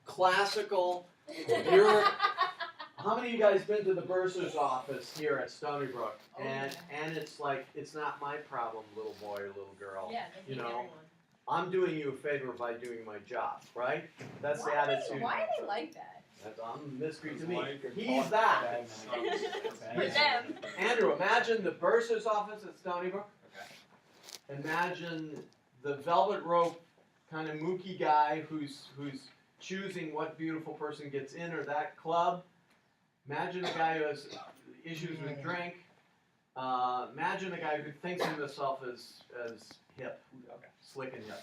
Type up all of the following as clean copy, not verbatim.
classical bureau. How many of you guys been to the bursar's office here at StonyBrook? And it's like, it's not my problem, little boy or little girl. Yeah, they hate everyone. I'm doing you a favor by doing my job, right? That's the attitude. Why do they like that? That's a mystery to me. He's that. For them. Andrew, imagine the bursar's office at StonyBrook. Okay. Imagine the velvet rope kind of mookie guy who's choosing what beautiful person gets in or that club. Imagine a guy who has issues with drink. Imagine a guy who thinks of himself as hip, slick and hip.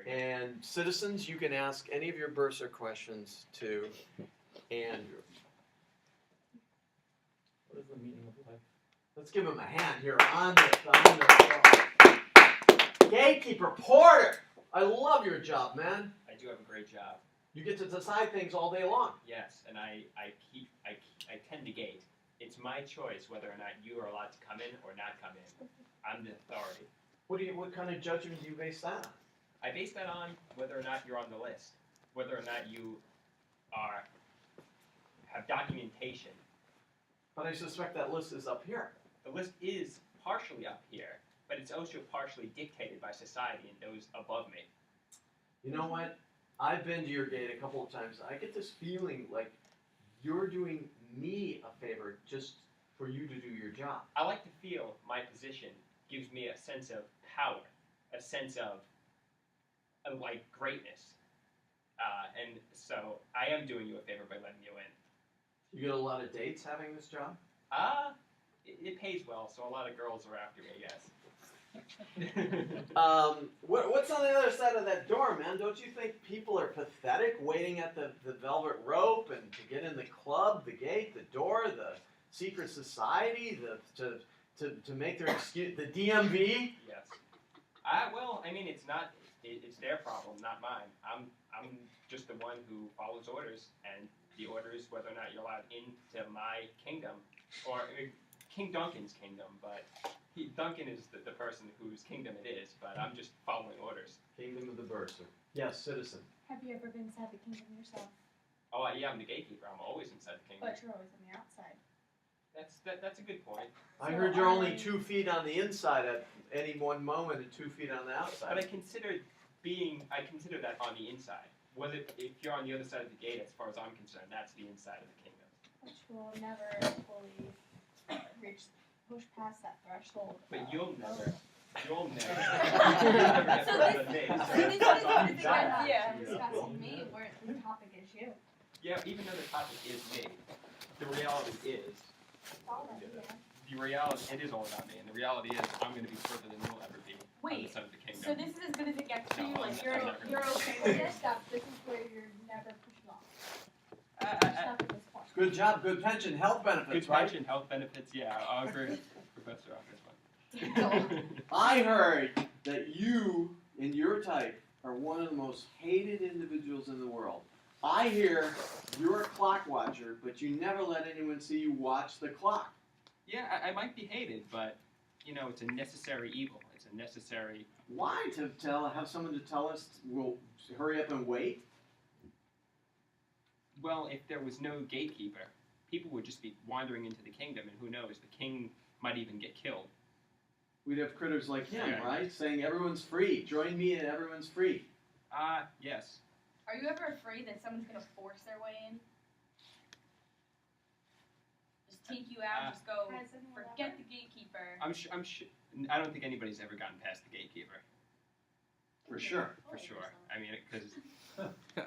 And citizens, you can ask any of your bursar questions to Andrew. What is the meaning of life? Let's give him a hand here on the gatekeeper, Porter. I love your job, man. I do have a great job. You get to decide things all day long. Yes, and I tend to gate. It's my choice whether or not you are allowed to come in or not come in. I'm the authority. What kind of judgment do you base that on? I base that on whether or not you're on the list, whether or not you have documentation. But I suspect that list is up here. The list is partially up here, but it's also partially dictated by society and those above me. You know what? I've been to your gate a couple of times. I get this feeling like you're doing me a favor just for you to do your job. I like to feel my position gives me a sense of power, a sense of like greatness. And so I am doing you a favor by letting you in. You get a lot of dates having this job? It pays well, so a lot of girls are after me, yes. What's on the other side of that door, man? Don't you think people are pathetic waiting at the velvet rope and to get in the club, the gate, the door, the secret society, to make their excuse, the DMV? Yes. Well, I mean, it's their problem, not mine. I'm just the one who follows orders, and the orders whether or not you're allowed into my kingdom, or King Duncan's kingdom, but Duncan is the person whose kingdom it is, but I'm just following orders. Kingdom of the Bursar. Yes, citizen. Have you ever been inside the kingdom yourself? Oh, yeah, I'm the gatekeeper. I'm always inside the kingdom. But you're always on the outside. That's a good point. I heard you're only 2 feet on the inside at any one moment and 2 feet on the outside. But I consider that on the inside. If you're on the other side of the gate, as far as I'm concerned, that's the inside of the kingdom. Which will never fully push past that threshold. But you'll never So get this further than me. is So. the thing I'm discussing me, where the topic is you. Yeah, even though the topic is me, the reality is, it is all about me, and the reality is I'm going to be further than you'll ever be on the side of the kingdom. So this is as good as it gets for you? No, Like, I'm never you're okay with this stuff, this is where you're never pushing off. Stuff at this point. Good job, good pension, health benefits, Good right? pension, health benefits, yeah, I'll agree with Professor on this one. I heard that you and your type are one of the most hated individuals in the world. I hear you're a clock watcher, but you never let anyone see you watch the clock. Yeah, I might be hated, but, it's a necessary evil. It's a necessary... Why? Have someone to tell us, we'll hurry up and wait? Well, if there was no gatekeeper, people would just be wandering into the kingdom, and who knows, the king might even get killed. We'd have critters like him, Yeah. right? Saying everyone's free. Join me and everyone's free. Yes. Are you ever afraid that someone's going to force their way in? Just take you out, just go, forget the gatekeeper. I'm sure. I don't think anybody's ever gotten past the gatekeeper. For sure. For sure. I mean, because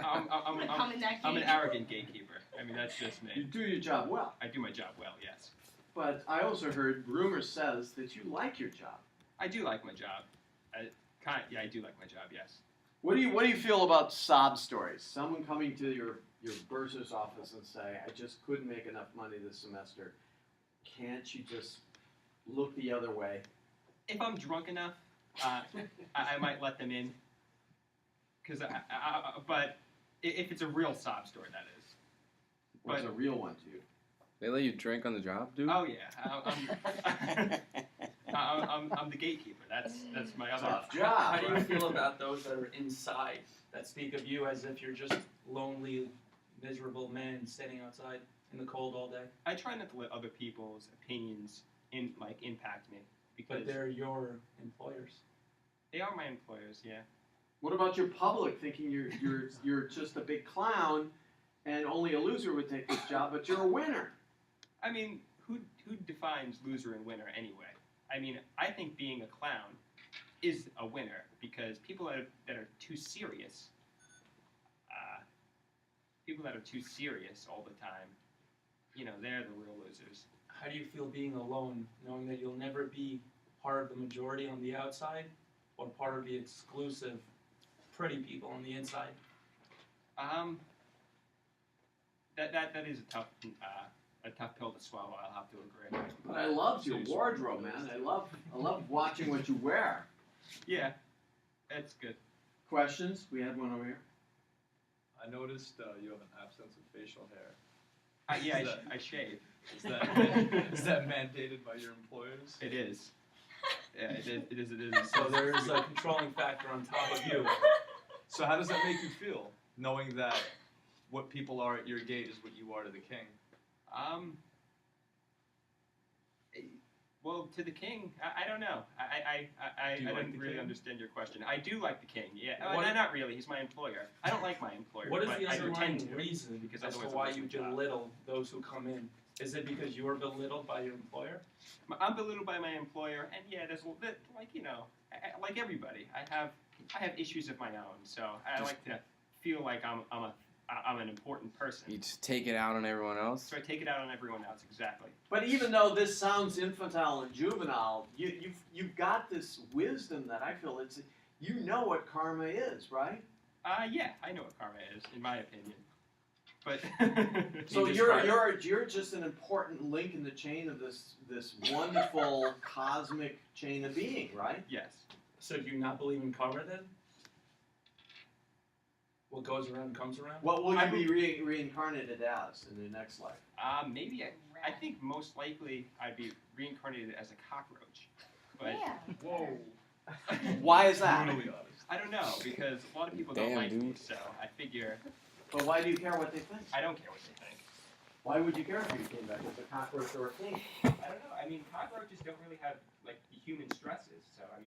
I'm I'm an arrogant gatekeeper. I mean, that's just You me. do your job well. I do my job well, yes. But I also heard rumor says that you like your job. I do like my job. I do like my job, yes. What do you feel about sob stories? Someone coming to your bursar's office and say, I just couldn't make enough money this semester. Can't you just look the other way? If I'm drunk enough, I might let them in. But if it's a real sob story, that is. What's a real one to you? They let you drink on the job, dude? Oh yeah, I'm the gatekeeper. That's my other Tough How job. do you feel about those that are inside, that speak of you as if you're just lonely, miserable man standing outside in the cold all day. I try not to let other people's opinions impact me because But they're your employers. they are my employers. Yeah. What about your public thinking you're just a big clown and only a loser would take this job, but you're a winner? I mean, who defines loser and winner anyway? I mean, I think being a clown is a winner because people that are too serious, all the time, they're the real losers. How do you feel being alone, knowing that you'll never be part of the majority on the outside, or part of the exclusive, pretty people on the inside? That is a tough pill to swallow. I'll have to agree. But I loved your wardrobe, man. I love watching what you wear. Yeah, that's good. Questions? We had one over here. I noticed you have an absence of facial hair. I shave. Is that mandated by your employers? It is. Yeah, it is. So there's a controlling factor on top of you. So how does that make you feel, knowing that what people are at your gate is what you are to the king? Well, to the king, I don't know. I Do you like didn't the really king? understand your question. I do like the king. Yeah, What- not really. He's my employer. I don't like my employer. What is but the I pretend underlying to. reason because as to otherwise why it's a you job. belittle those who come in? Is it because you are belittled by your employer? I'm belittled by my employer, and yeah, there's like everybody. I have issues of my own, so I like to feel like I'm an important person. You just take it out on everyone else. So I take it out on everyone else, exactly. But even though this sounds infantile and juvenile, you've got this wisdom that I feel you know what karma is, right? Yeah, I know what karma is, in my opinion. But So You you're just an important link in the chain of this wonderful cosmic chain of being, right? yes. So do you not believe in karma then? What goes around comes around? What will you be reincarnated as in the next life? Maybe I think most likely I'd be reincarnated as a cockroach. But Yeah. Whoa. Why is that? Brutally honest. I don't know, because a lot of people don't Damn, like me, dude. so I figure But why do you care what they think? I don't care what they think. Why would you care if you came back as a cockroach or a king? I don't know. I mean, cockroaches don't really have like the human stresses, so I mean.